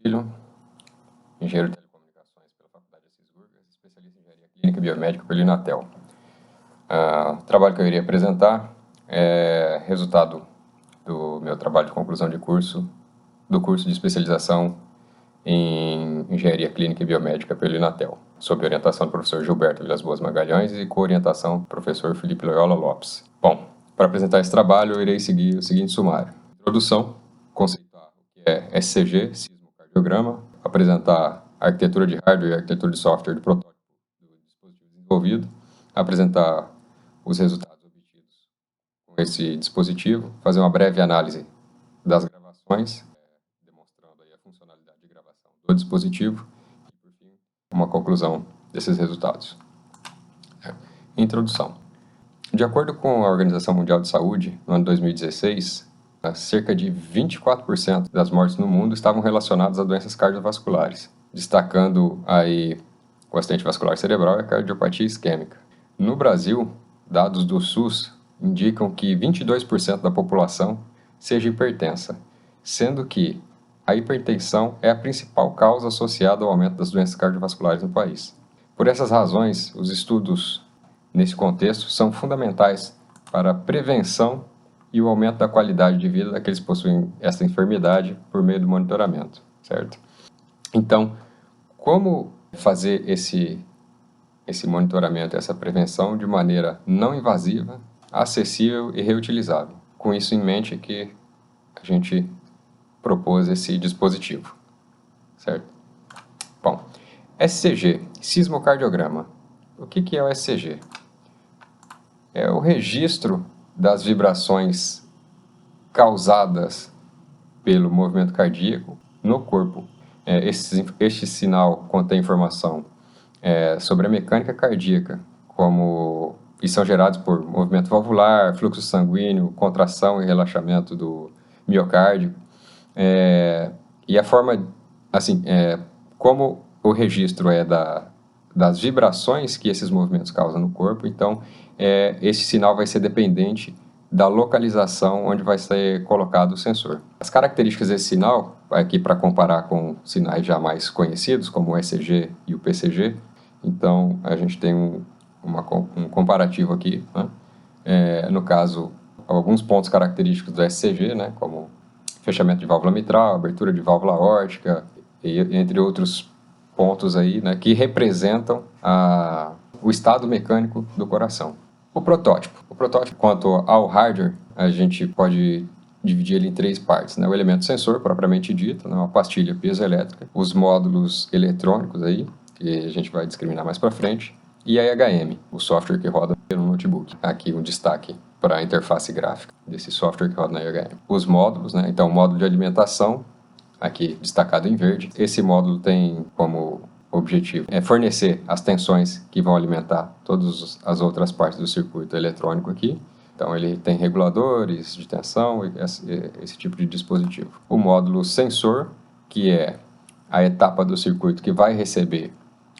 Filho, engenheiro de telecomunicações pela Faculdade Assis Gurgel, especialista em engenharia clínica e biomédica pelo Inatel. O trabalho que eu iria apresentar é resultado do meu trabalho de conclusão de curso, do curso de especialização em engenharia clínica e biomédica pelo Inatel, sob orientação do professor Gilberto Vilas Boas Magalhães e com orientação do professor Felipe Loyola Lopes. Bom, para apresentar esse trabalho, eu irei seguir o seguinte sumário: introdução, conceituar o que é SCG, sismocardiograma, apresentar a arquitetura de hardware e a arquitetura de software do protótipo do dispositivo desenvolvido, apresentar os resultados obtidos com esse dispositivo, fazer uma breve análise das gravações, demonstrando aí a funcionalidade de gravação do dispositivo e, por fim, uma conclusão desses resultados. Introdução. De acordo com a Organização Mundial de Saúde, no ano 2016, cerca de 24% das mortes no mundo estavam relacionadas a doenças cardiovasculares, destacando aí o acidente vascular cerebral e a cardiopatia isquêmica. No Brasil, dados do SUS indicam que 22% da população seja hipertensa, sendo que a hipertensão é a principal causa associada ao aumento das doenças cardiovasculares no país. Por essas razões, os estudos nesse contexto são fundamentais para a prevenção e o aumento da qualidade de vida daqueles que possuem essa enfermidade por meio do monitoramento, certo? Então, como fazer esse monitoramento, essa prevenção de maneira não invasiva, acessível e reutilizável? Com isso em mente que a gente propôs esse dispositivo, certo? Bom, SCG, sismocardiograma. O que é o SCG? É o registro das vibrações causadas pelo movimento cardíaco no corpo. Este sinal contém informação sobre a mecânica cardíaca, e são gerados por movimento valvular, fluxo sanguíneo, contração e relaxamento do miocárdio. E a forma, assim, como o registro é das vibrações que esses movimentos causam no corpo, então esse sinal vai ser dependente da localização onde vai ser colocado o sensor. As características desse sinal, aqui para comparar com sinais já mais conhecidos, como o ECG e o PCG, então a gente tem um comparativo aqui, né? No caso, alguns pontos característicos do ECG, né, como fechamento de válvula mitral, abertura de válvula aórtica, entre outros pontos aí, né, que representam o estado mecânico do coração. O protótipo, quanto ao hardware, a gente pode dividir ele em três partes, né? O elemento sensor, propriamente dito, né? Uma pastilha piezoelétrica, os módulos eletrônicos aí, que a gente vai discriminar mais para frente, e a IHM, o software que roda no notebook. Aqui um destaque para a interface gráfica desse software que roda na IHM. Os módulos, né? Então, o módulo de alimentação, aqui destacado em verde. Esse módulo tem como objetivo fornecer as tensões que vão alimentar todas as outras partes do circuito eletrônico aqui. Então, ele tem reguladores de tensão e esse tipo de dispositivo. O módulo sensor, que é a etapa do circuito que vai receber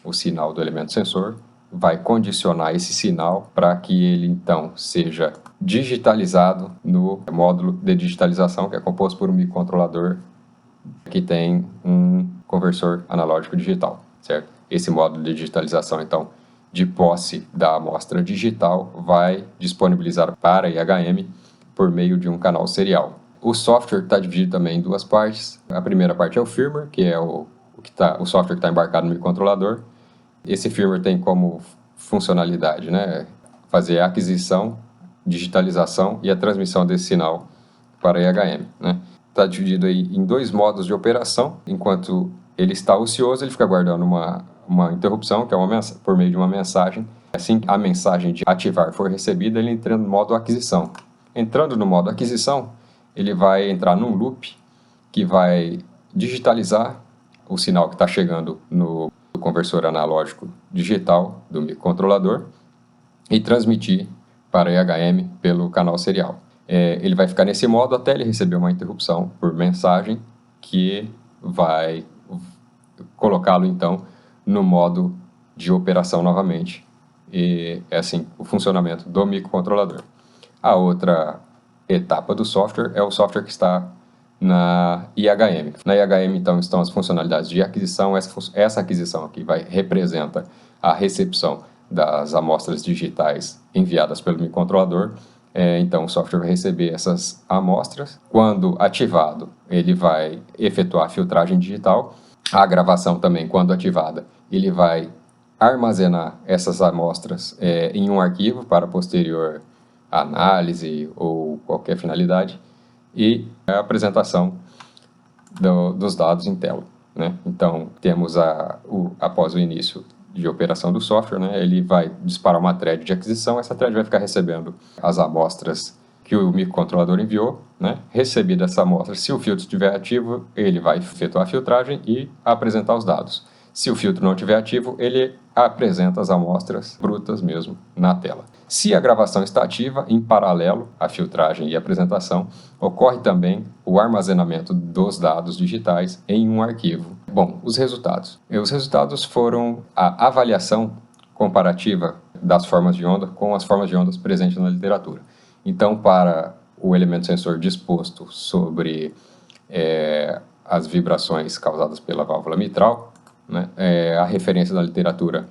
o sinal do elemento sensor, vai condicionar esse sinal para que ele, então, seja digitalizado no módulo de digitalização, que é composto por um microcontrolador que tem um conversor analógico digital, certo? Esse módulo de digitalização, então, de posse da amostra digital, vai disponibilizar para a IHM por meio de um canal serial. O software está dividido também em duas partes. A primeira parte é o firmware, que é o software que está embarcado no microcontrolador. Esse firmware tem como funcionalidade, né, fazer a aquisição, digitalização e a transmissão desse sinal para a IHM, né? Está dividido aí em dois modos de operação. Enquanto ele está ocioso, ele fica guardando uma interrupção, que é por meio de uma mensagem. Assim que a mensagem de ativar for recebida, ele entra no modo aquisição. Entrando no modo aquisição, ele vai entrar num loop que vai digitalizar o sinal que está chegando no conversor analógico digital do microcontrolador e transmitir para a IHM pelo canal serial. Ele vai ficar nesse modo até ele receber uma interrupção por mensagem que vai colocá-lo, então, no modo de operação novamente. E é assim o funcionamento do microcontrolador. A outra etapa do software é o software que está na IHM. Na IHM, então, estão as funcionalidades de aquisição. Essa aquisição aqui representa a recepção das amostras digitais enviadas pelo microcontrolador. Então, o software vai receber essas amostras. Quando ativado, ele vai efetuar a filtragem digital. A gravação também, quando ativada, ele vai armazenar essas amostras em um arquivo para posterior análise ou qualquer finalidade, e a apresentação dos dados em tela, né? Então, temos após o início de operação do software, né, ele vai disparar uma thread de aquisição. Essa thread vai ficar recebendo as amostras que o microcontrolador enviou, né? Recebida essa amostra, se o filtro estiver ativo, ele vai efetuar a filtragem e apresentar os dados. Se o filtro não estiver ativo, ele apresenta as amostras brutas mesmo na tela. Se a gravação está ativa, em paralelo à filtragem e apresentação, ocorre também o armazenamento dos dados digitais em um arquivo. Bom, os resultados. Os resultados foram a avaliação comparativa das formas de onda com as formas de ondas presentes na literatura. Então, para o elemento sensor disposto sobre as vibrações causadas pela válvula mitral, né, a referência da literatura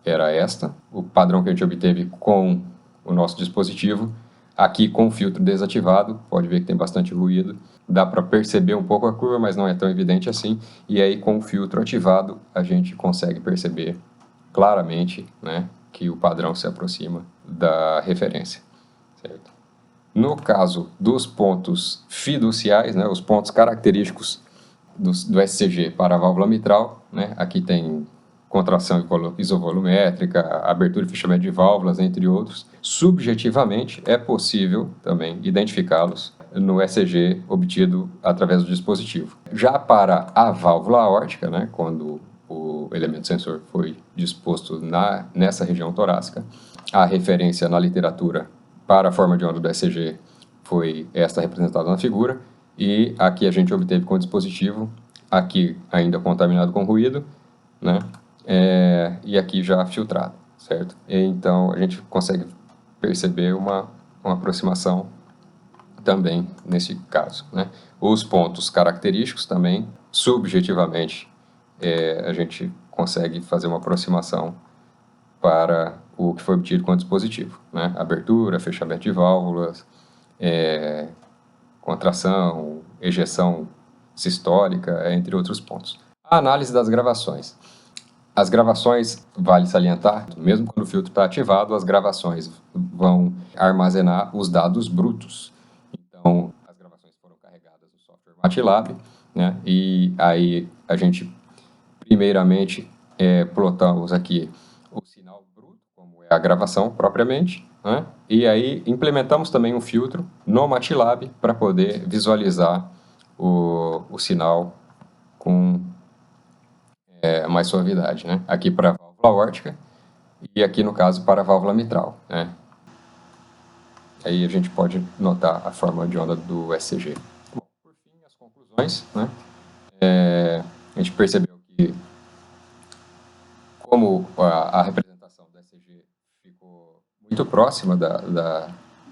era esta, o padrão que a gente obteve com o nosso dispositivo. Aqui com o filtro desativado, pode ver que tem bastante ruído, dá para perceber um pouco a curva, mas não é tão evidente assim. E aí com o filtro ativado, a gente consegue perceber claramente, né, que o padrão se aproxima da referência, certo? No caso dos pontos fiduciais, né, os pontos característicos do SCG para a válvula mitral, né, aqui tem contração isovolumétrica, abertura e fechamento de válvulas, entre outros. Subjetivamente, é possível também identificá-los no ECG obtido através do dispositivo. Já para a válvula aórtica, né, quando o elemento sensor foi disposto nessa região torácica, a referência na literatura para a forma de onda do ECG foi esta representada na figura, e aqui a gente obteve com o dispositivo, aqui ainda contaminado com ruído, né? E aqui já filtrado, certo? Então a gente consegue perceber uma aproximação também nesse caso, né? Os pontos característicos também, subjetivamente, a gente consegue fazer uma aproximação para o que foi obtido com o dispositivo, né? Abertura, fechamento de válvulas, contração, ejeção sistólica, entre outros pontos. A análise das gravações. As gravações, vale salientar, mesmo quando o filtro está ativado, as gravações vão armazenar os dados brutos. Então, as gravações foram carregadas no software MATLAB, né? E aí a gente, primeiramente, plotamos aqui o sinal bruto, como é a gravação propriamente, né? E aí implementamos também um filtro no MATLAB para poder visualizar o sinal com mais suavidade, né? Aqui para a válvula aórtica e aqui, no caso, para a válvula mitral, né? Aí a gente pode notar a forma de onda do ECG. Bom, por fim, as conclusões, né? A gente percebeu que, como a representação do ECG ficou muito próxima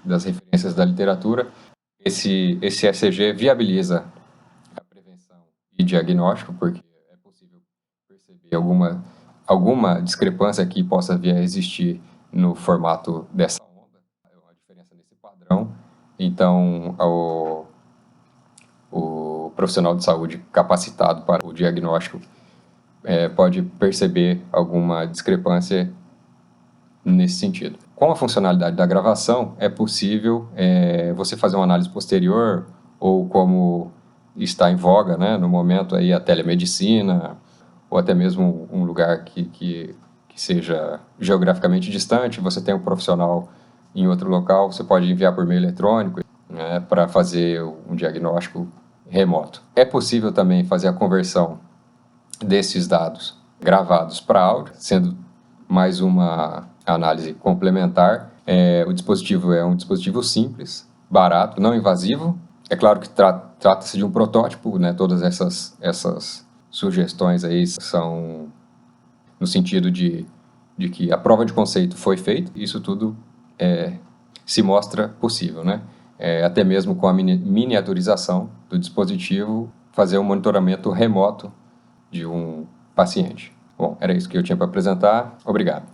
das referências da literatura, esse ECG viabiliza a prevenção e diagnóstico, porque é possível perceber alguma discrepância que possa vir a existir no formato dessa onda, uma diferença nesse padrão. Então, o profissional de saúde capacitado para o diagnóstico pode perceber alguma discrepância nesse sentido. Com a funcionalidade da gravação, é possível você fazer uma análise posterior, ou como está em voga, né, no momento, aí, a telemedicina, ou até mesmo um lugar que seja geograficamente distante, você tem um profissional em outro local, você pode enviar por meio eletrônico, né, para fazer um diagnóstico remoto. É possível também fazer a conversão desses dados gravados para áudio, sendo mais uma análise complementar. O dispositivo é um dispositivo simples, barato, não invasivo. É claro que trata-se de um protótipo, né? Todas essas sugestões aí são no sentido de que a prova de conceito foi feita. Isso tudo se mostra possível, né? até mesmo com a miniaturização do dispositivo, fazer um monitoramento remoto de um paciente. Bom, era isso que eu tinha para apresentar. Obrigado.